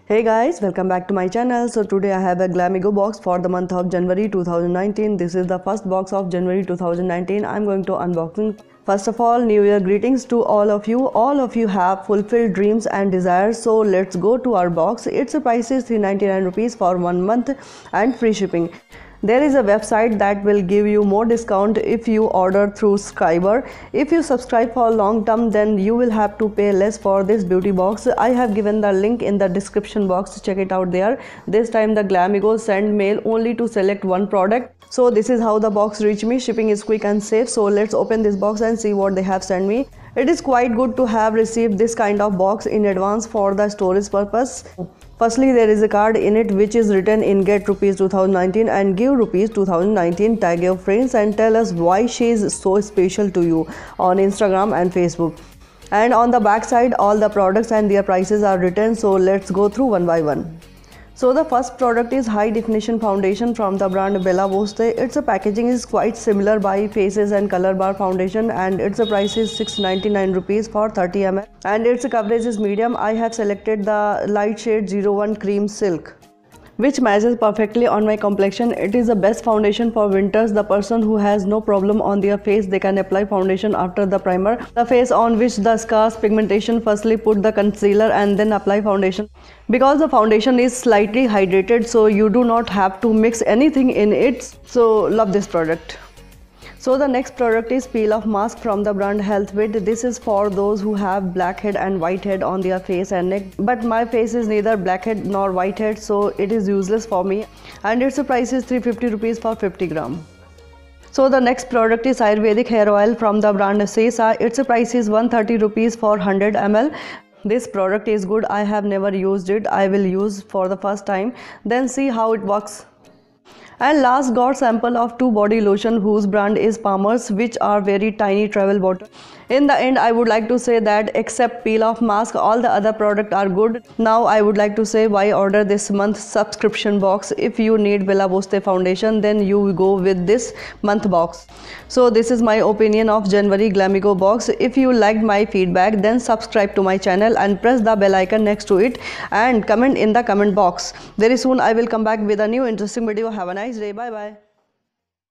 Hey guys, welcome back to my channel. So today I have a Glamego box for the month of January 2019. This is the first box of January 2019. I'm going to unboxing. First of all, New Year greetings to all of you. All of you have fulfilled dreams and desires. So let's go to our box. Its price is 399 rupees for 1 month and free shipping. There is a website that will give you more discount if you order through subscriber. If you subscribe for long term, then you will have to pay less for this beauty box. I have given the link in the description box. Check it out there. This time the Glamego send mail only to select one product. So this is how the box reached me. Shipping is quick and safe. So let's open this box and see what they have sent me. It is quite good to have received this kind of box in advance for the storage purpose. Firstly, there is a card in it which is written in get rupees 2019 and give rupees 2019, tag your friends and tell us why she is so special to you on Instagram and Facebook. And on the back side, all the products and their prices are written. So let's go through one by one. So the first product is high definition foundation from the brand Peeloff. Its packaging is quite similar by Faces and Color Bar foundation, and its price is 699 rupees for 30 ml and its coverage is medium. I have selected the light shade 01 cream silk, which matches perfectly on my complexion. It is the best foundation for winters. The person who has no problem on their face, they can apply foundation after the primer. The face on which the scars pigmentation, firstly put the concealer and then apply foundation. Because the foundation is slightly hydrated, so you do not have to mix anything in it. So love this product. So the next product is Peeloff mask from the brand Healthwit. This is for those who have blackhead and whitehead on their face and neck. But my face is neither blackhead nor whitehead, so it is useless for me. And its price is 350 rupees for 50 gram. So the next product is Ayurvedic hair oil from the brand Sesa. Its price is 130 rupees for 100 ml. This product is good. I have never used it. I will use for the first time. Then see how it works. And last, got sample of 2 body lotion whose brand is Palmer's, which are very tiny travel bottle. In the end, I would like to say that except Peeloff mask, all the other products are good. Now I would like to say why order this month subscription box. If you need Peeloff foundation, then you go with this month box. So this is my opinion of January Glamego box. If you liked my feedback, then subscribe to my channel and press the bell icon next to it and comment in the comment box. Very soon I will come back with a new interesting video. Have a nice day. Bye bye.